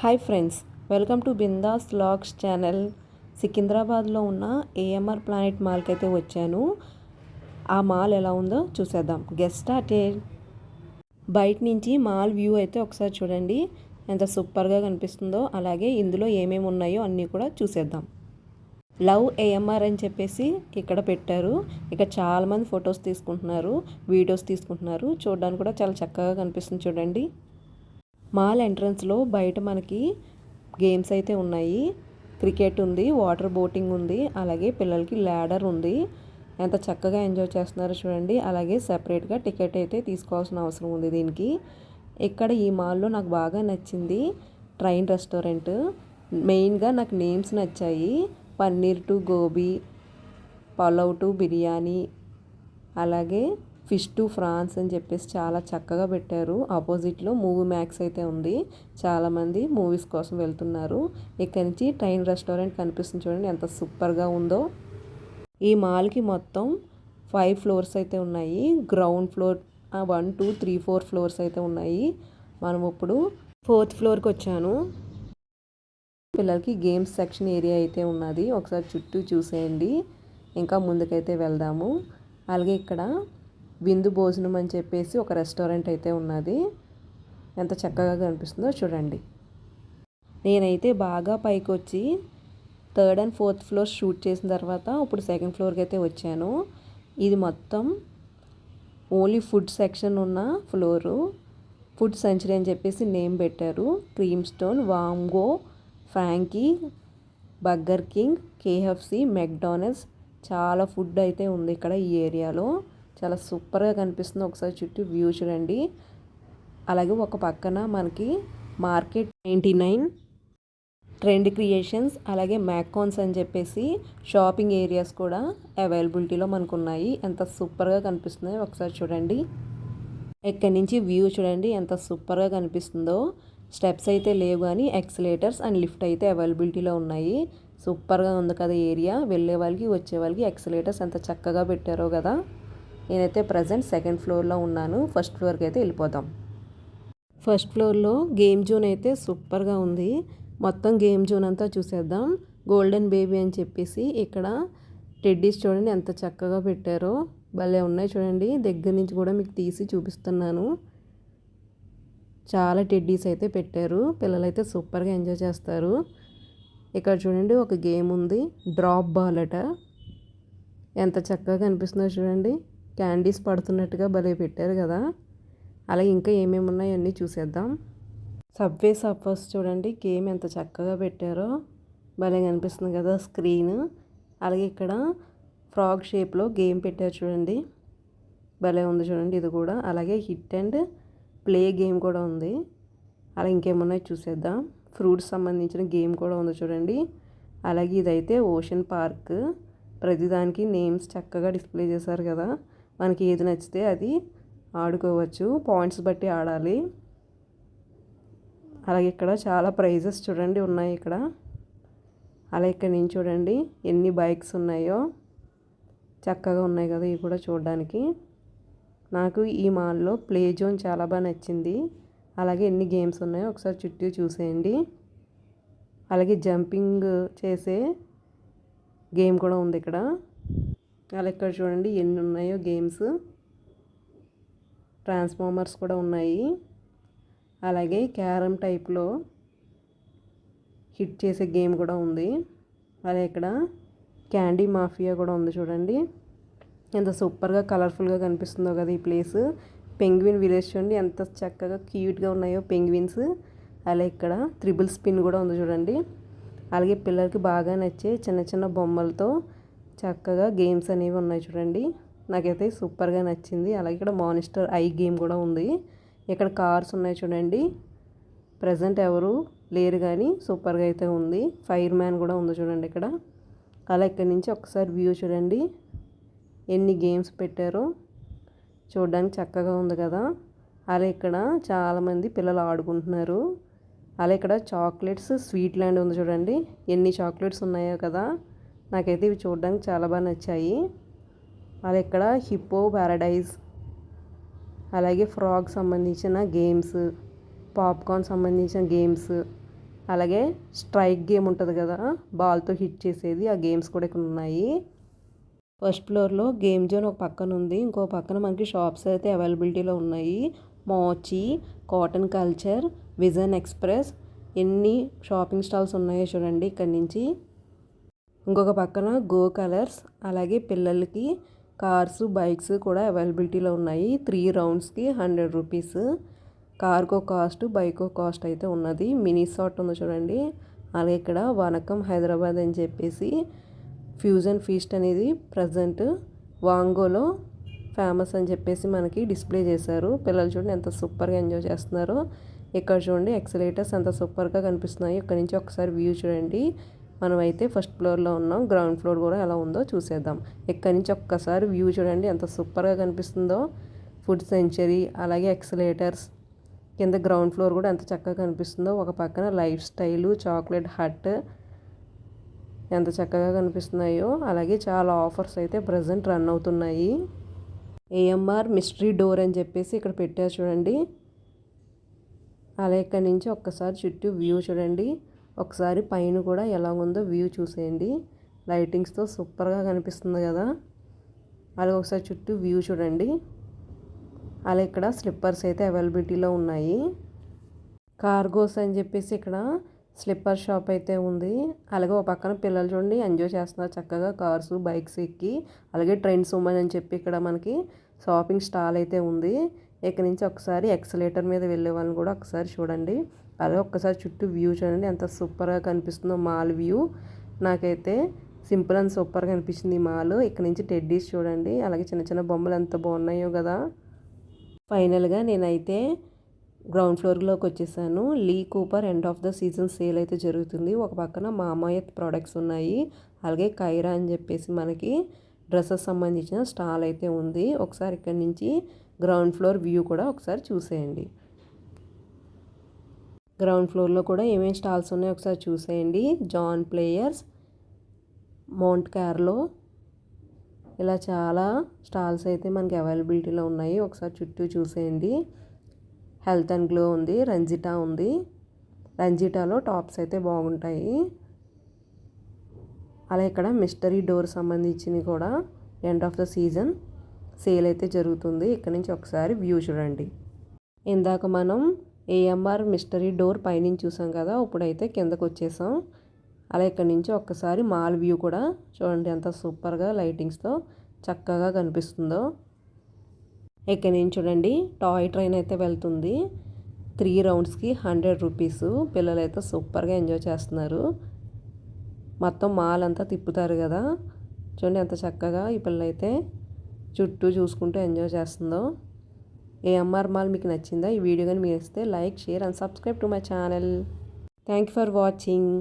Hi friends, welcome to bindaas vlogs channel. సికింద్రాబాద్లో ఉన్న AMR planet మాల్కి అయితే వచ్చాను. ఆ మాల్ ఎలా ఉందో చూసేద్దాం. Get started. బయట నుంచి మాల్ వ్యూ అయితే ఒకసారి చూడండి, ఎంత సూపర్గా కనిపిస్తుందో. అలాగే ఇందులో ఏమేమి ఉన్నాయో అన్నీ కూడా చూసేద్దాం. లవ్ ఏఎంఆర్ అని చెప్పేసి ఇక్కడ పెట్టారు. ఇక్కడ చాలామంది ఫొటోస్ తీసుకుంటున్నారు, వీడియోస్ తీసుకుంటున్నారు. చూడడానికి కూడా చాలా చక్కగా కనిపిస్తుంది చూడండి. మాల్ ఎంట్రన్స్లో బయట మనకి గేమ్స్ అయితే ఉన్నాయి. క్రికెట్ ఉంది, వాటర్ బోటింగ్ ఉంది, అలాగే పిల్లలకి ల్యాడర్ ఉంది. ఎంత చక్కగా ఎంజాయ్ చేస్తున్నారో చూడండి. అలాగే సెపరేట్గా టికెట్ అయితే తీసుకోవాల్సిన అవసరం ఉంది దీనికి. ఇక్కడ ఈ మాల్లో నాకు బాగా నచ్చింది ట్రైన్ రెస్టారెంట్. మెయిన్గా నాకు నేమ్స్ నచ్చాయి. పన్నీర్ టు గోబీ, పలావ్ టు బిర్యానీ, అలాగే ఫిష్ టు ఫ్రాన్స్ అని చెప్పేసి చాలా చక్కగా పెట్టారు. ఆపోజిట్లో మూవీ మ్యాక్స్ అయితే ఉంది. చాలామంది మూవీస్ కోసం వెళ్తున్నారు. ఇక్కడ నుంచి ట్రైన్ రెస్టారెంట్ కనిపిస్తుంది చూడండి, ఎంత సూపర్గా ఉందో. ఈ మాల్కి మొత్తం 5 ఫ్లోర్స్ అయితే ఉన్నాయి. గ్రౌండ్ ఫ్లోర్ 1, 2, 3, 4 ఫ్లోర్స్ అయితే ఉన్నాయి. మనం ఇప్పుడు 4th ఫ్లోర్కి వచ్చాను. పిల్లలకి గేమ్స్ సెక్షన్ ఏరియా అయితే ఉన్నది. ఒకసారి చుట్టూ చూసేయండి. ఇంకా ముందుకైతే వెళ్దాము. అలాగే ఇక్కడ విందు భోజనం అని చెప్పేసి ఒక రెస్టారెంట్ అయితే ఉన్నది. ఎంత చక్కగా కనిపిస్తుందో చూడండి. నేనైతే బాగా పైకి వచ్చి 3rd and 4th floor shoot చేసిన తర్వాత ఇప్పుడు 2nd ఫ్లోర్కి అయితే వచ్చాను. ఇది మొత్తం ఓన్లీ ఫుడ్ సెక్షన్ ఉన్న ఫ్లోరు. ఫుడ్ సెంచరీ అని చెప్పేసి నేమ్ పెట్టారు. క్రీమ్ స్టోన్, వాంగో, Frankie, Burger King, KFC, McDonald's చాలా ఫుడ్ అయితే ఉంది ఇక్కడ ఈ ఏరియాలో. చాలా సూపర్గా కనిపిస్తుంది. ఒకసారి చుట్టూ వ్యూ చూడండి. అలాగే ఒక పక్కన మనకి మార్కెట్ 99, ట్రెండ్ క్రియేషన్స్, అలాగే మ్యాకాన్స్ అని చెప్పేసి షాపింగ్ ఏరియాస్ కూడా అవైలబిలిటీలో మనకు ఉన్నాయి. ఎంత సూపర్గా కనిపిస్తున్నాయో ఒకసారి చూడండి. ఇక్కడి నుంచి వ్యూ చూడండి ఎంత సూపర్గా కనిపిస్తుందో. స్టెప్స్ అయితే లేవు కానీ ఎక్సలేటర్స్ అండ్ లిఫ్ట్ అయితే అవైలబిలిటీలో ఉన్నాయి. సూపర్గా ఉంది కదా ఏరియా. వెళ్ళే వాళ్ళకి వచ్చే వాళ్ళకి ఎక్సలేటర్స్ ఎంత చక్కగా పెట్టారో కదా. నేనైతే ప్రజెంట్ 2nd ఫ్లోర్లో ఉన్నాను. 1st ఫ్లోర్కి అయితే వెళ్ళిపోదాం. 1st ఫ్లోర్లో గేమ్ జోన్ అయితే సూపర్గా ఉంది. మొత్తం గేమ్ జోన్ అంతా చూసేద్దాం. గోల్డెన్ బేబీ అని చెప్పేసి ఇక్కడ టెడ్డీస్ చూడండి ఎంత చక్కగా పెట్టారో. భలే ఉన్నాయి చూడండి. దగ్గర నుంచి కూడా మీకు తీసి చూపిస్తున్నాను. చాలా టెడ్డీస్ అయితే పెట్టారు. పిల్లలైతే సూపర్గా ఎంజాయ్ చేస్తారు. ఇక్కడ చూడండి ఒక గేమ్ ఉంది, డ్రాప్ బాల్ అట. ఎంత చక్కగా కనిపిస్తుందో చూడండి. క్యాండీస్ పడుతున్నట్టుగా భలే పెట్టారు కదా. అలాగే ఇంకా ఏమేమి ఉన్నాయో అన్నీ చూసేద్దాం. సబ్వే సర్ఫర్స్ చూడండి, గేమ్ ఎంత చక్కగా పెట్టారో. భలే కనిపిస్తుంది కదా స్క్రీన్. అలాగే ఇక్కడ ఫ్రాగ్ షేప్లో గేమ్ పెట్టారు చూడండి, భలే ఉంది చూడండి ఇది కూడా. అలాగే హిట్ అండ్ ప్లే గేమ్ కూడా ఉంది. అలా ఇంకేమున్నాయో చూసేద్దాం. ఫ్రూట్స్ సంబంధించిన గేమ్ కూడా ఉంది చూడండి. అలాగే ఇదైతే ఓషన్ పార్క్. ప్రతిదానికి నేమ్స్ చక్కగా డిస్ప్లే చేశారు కదా. మనకి ఏది నచ్చితే అది ఆడుకోవచ్చు. పాయింట్స్ బట్టి ఆడాలి. అలాగే ఇక్కడ చాలా ప్రైజెస్ చూడండి ఉన్నాయి ఇక్కడ. అలాగే ఇక్కడ నుంచి చూడండి ఎన్ని బైక్స్ ఉన్నాయో. చక్కగా ఉన్నాయి కదా ఇవి కూడా చూడడానికి. నాకు ఈ మాల్లో ప్లే జోన్ చాలా బాగా నచ్చింది. అలాగే ఎన్ని గేమ్స్ ఉన్నాయో ఒకసారి చుట్టూ చూసేయండి. అలాగే జంపింగ్ చేసే గేమ్ కూడా ఉంది ఇక్కడ. అలా ఇక్కడ చూడండి ఎన్ని ఉన్నాయో గేమ్స్. ట్రాన్స్ఫార్మర్స్ కూడా ఉన్నాయి. అలాగే క్యారమ్ టైప్లో హిట్ చేసే గేమ్ కూడా ఉంది. అలాగే ఇక్కడ క్యాండీ మాఫియా కూడా ఉంది చూడండి. ఎంత సూపర్గా కలర్ఫుల్గా కనిపిస్తుందో కదా ఈ ప్లేస్. పెంగ్విన్ విలేజ్ చూడండి ఎంత చక్కగా క్యూట్గా ఉన్నాయో పెంగ్విన్స్. అలాగే ఇక్కడ త్రిబుల్ స్పిన్ కూడా ఉంది చూడండి. అలాగే పిల్లలకి బాగా నచ్చే చిన్న చిన్న బొమ్మలతో చక్కగా గేమ్స్ అనేవి ఉన్నాయి చూడండి. నాకైతే సూపర్గా నచ్చింది. అలాగే ఇక్కడ మానిస్టర్ ఐ గేమ్ కూడా ఉంది. ఇక్కడ కార్స్ ఉన్నాయి చూడండి. ప్రజెంట్ ఎవరు లేరు కానీ సూపర్గా అయితే ఉంది. ఫైర్ మ్యాన్ కూడా ఉంది చూడండి ఇక్కడ. అలా ఇక్కడ నుంచి ఒకసారి వ్యూ చూడండి ఎన్ని గేమ్స్ పెట్టారో. చూడడానికి చక్కగా ఉంది కదా. అలా ఇక్కడ చాలామంది పిల్లలు ఆడుకుంటున్నారు. అలా ఇక్కడ చాక్లెట్స్ స్వీట్ ల్యాండ్ ఉంది చూడండి. ఎన్ని చాక్లెట్స్ ఉన్నాయో కదా. నాకైతే ఇవి చూడడానికి చాలా బాగా నచ్చాయి. అలా ఇక్కడ హిప్పో ప్యారడైజ్, అలాగే ఫ్రాగ్ సంబంధించిన గేమ్స్, పాప్కార్న్ సంబంధించిన గేమ్స్, అలాగే స్ట్రైక్ గేమ్ ఉంటుంది కదా, బాల్తో హిట్ చేసేది, ఆ గేమ్స్ కూడా ఇక్కడ ఉన్నాయి. ఫస్ట్ ఫ్లోర్లో గేమ్ జోన్ ఒక పక్కన ఉంది, ఇంకో పక్కన మనకి షాప్స్ అయితే అవైలబిలిటీలో ఉన్నాయి. మోచి, కాటన్ కల్చర్, విజన్ ఎక్స్ప్రెస్, ఎన్ని షాపింగ్ స్టాల్స్ ఉన్నాయో చూడండి ఇక్కడ నుంచి. ఇంకొక పక్కన గో కలర్స్, అలాగే పిల్లలకి కార్స్, బైక్స్ కూడా అవైలబిలిటీలో ఉన్నాయి. 3 రౌండ్స్కి 100 రూపీస్. కార్కో కాస్ట్, బైకో కాస్ట్ అయితే ఉన్నది. మినీ సాట్ ఉంది చూడండి. అలాగే ఇక్కడ వనకం హైదరాబాద్ అని చెప్పేసి ఫ్యూజన్ ఫీస్ట్ అనేది ప్రజెంట్ వాంగోలో ఫేమస్ అని చెప్పేసి మనకి డిస్ప్లే చేశారు. పిల్లలు చూడండి ఎంత సూపర్గా ఎంజాయ్ చేస్తున్నారో. ఇక్కడ చూడండి ఎక్సలేటర్స్ ఎంత సూపర్గా కనిపిస్తున్నాయి. ఇక్కడ నుంచి ఒకసారి వ్యూ చూడండి. మనం అయితే ఫస్ట్ ఫ్లోర్లో ఉన్నాం, గ్రౌండ్ ఫ్లోర్ కూడా ఎలా ఉందో చూసేద్దాం. ఇక్కడ నుంచి ఒక్కసారి వ్యూ చూడండి ఎంత సూపర్గా కనిపిస్తుందో. ఫుడ్ సెంచరీ, అలాగే ఎక్సలేటర్స్, కింద గ్రౌండ్ ఫ్లోర్ కూడా ఎంత చక్కగా కనిపిస్తుందో. ఒక పక్కన లైఫ్ స్టైలు, చాక్లెట్ హట్ ఎంత చక్కగా కనిపిస్తున్నాయో. అలాగే చాలా ఆఫర్స్ అయితే ప్రజెంట్ రన్ అవుతున్నాయి. ఏఎంఆర్ మిస్టరీ డోర్ అని చెప్పేసి ఇక్కడ పెట్టారు చూడండి. అలాగే ఇక్కడ నుంచి ఒక్కసారి చుట్టూ వ్యూ చూడండి. ఒకసారి పైన కూడా ఎలా ఉందో వ్యూ చూసేయండి. లైటింగ్స్తో సూపర్గా కనిపిస్తుంది కదా. అలాగే ఒకసారి చుట్టూ వ్యూ చూడండి. అలాగే ఇక్కడ స్లిప్పర్స్ అయితే అవైలబిలిటీలో ఉన్నాయి. కార్గోస్ అని చెప్పేసి ఇక్కడ స్లిప్పర్ షాప్ అయితే ఉంది. అలాగే ఒక పక్కన పిల్లలు చూడండి ఎంజాయ్ చేస్తున్నారు చక్కగా కార్స్, బైక్స్ ఎక్కి. అలాగే ట్రెండ్స్ ఉమెన్ అని చెప్పి ఇక్కడ మనకి షాపింగ్ స్టాల్ అయితే ఉంది. ఇక్కడ నుంచి ఒకసారి ఎక్సలేటర్ మీద వెళ్ళే వాళ్ళని కూడా ఒకసారి చూడండి. అలాగే ఒక్కసారి చుట్టూ వ్యూ చూడండి ఎంత సూపర్గా కనిపిస్తుందో మాల్ వ్యూ. నాకైతే సింపుల్ అండ్ సూపర్గా అనిపించింది ఈ మాల్. ఇక్కడ నుంచి టెడ్డీస్ చూడండి, అలాగే చిన్న చిన్న బొమ్మలు ఎంత బాగున్నాయో కదా. ఫైనల్గా నేనైతే గ్రౌండ్ ఫ్లోర్లోకి వచ్చేసాను. Lee Cooper end of the season sale అయితే జరుగుతుంది. ఒక పక్కన మామాయత్ ప్రోడక్ట్స్ ఉన్నాయి. అలాగే కైరా అని చెప్పేసి మనకి డ్రెస్సెస్ సంబంధించిన స్టాల్ అయితే ఉంది. ఒకసారి ఇక్కడ నుంచి గ్రౌండ్ ఫ్లోర్ వ్యూ కూడా ఒకసారి చూసేయండి. గ్రౌండ్ ఫ్లోర్లో కూడా ఏమేమి స్టాల్స్ ఉన్నాయో ఒకసారి చూసేయండి. జాన్ ప్లేయర్స్, మౌంట్ కార్లో, ఇలా చాలా స్టాల్స్ అయితే మనకి అవైలబిలిటీలో ఉన్నాయి. ఒకసారి చుట్టూ చూసేయండి. హెల్త్ అండ్ గ్లో ఉంది, రంజిటా ఉంది. రంజిటాలో టాప్స్ అయితే బాగుంటాయి. అలా ఇక్కడ మిస్టరీ డోర్ సంబంధించినవి కూడా end of the season sale అయితే జరుగుతుంది. ఇక్కడ నుంచి ఒకసారి వ్యూ చూడండి. ఇందాక మనం ఏఎంఆర్ మిస్టరీ డోర్ పైనుంచి చూసాం కదా, ఇప్పుడైతే కిందకు వచ్చేసాం. అలా ఇక్కడ నుంచి ఒక్కసారి మాల్ వ్యూ కూడా చూడండి ఎంత సూపర్గా లైటింగ్స్తో చక్కగా కనిపిస్తుందో. ఇక్కడ నుంచి చూడండి టాయ్ ట్రైన్ అయితే వెళ్తుంది. 3 రౌండ్స్కి 100 రూపీస్. పిల్లలు అయితే సూపర్గా ఎంజాయ్ చేస్తున్నారు. మొత్తం మాల్ అంతా తిప్పుతారు కదా, చూడండి ఎంత చక్కగా ఈ పిల్ల అయితే చుట్టూ చూసుకుంటూ ఎంజాయ్ చేస్తుందో. ఏఎంఆర్ మాల్ మీకు నచ్చిందా? ఈ వీడియో కానీ మీకు నచ్చితే like, share and subscribe to my channel. Thank you for watching.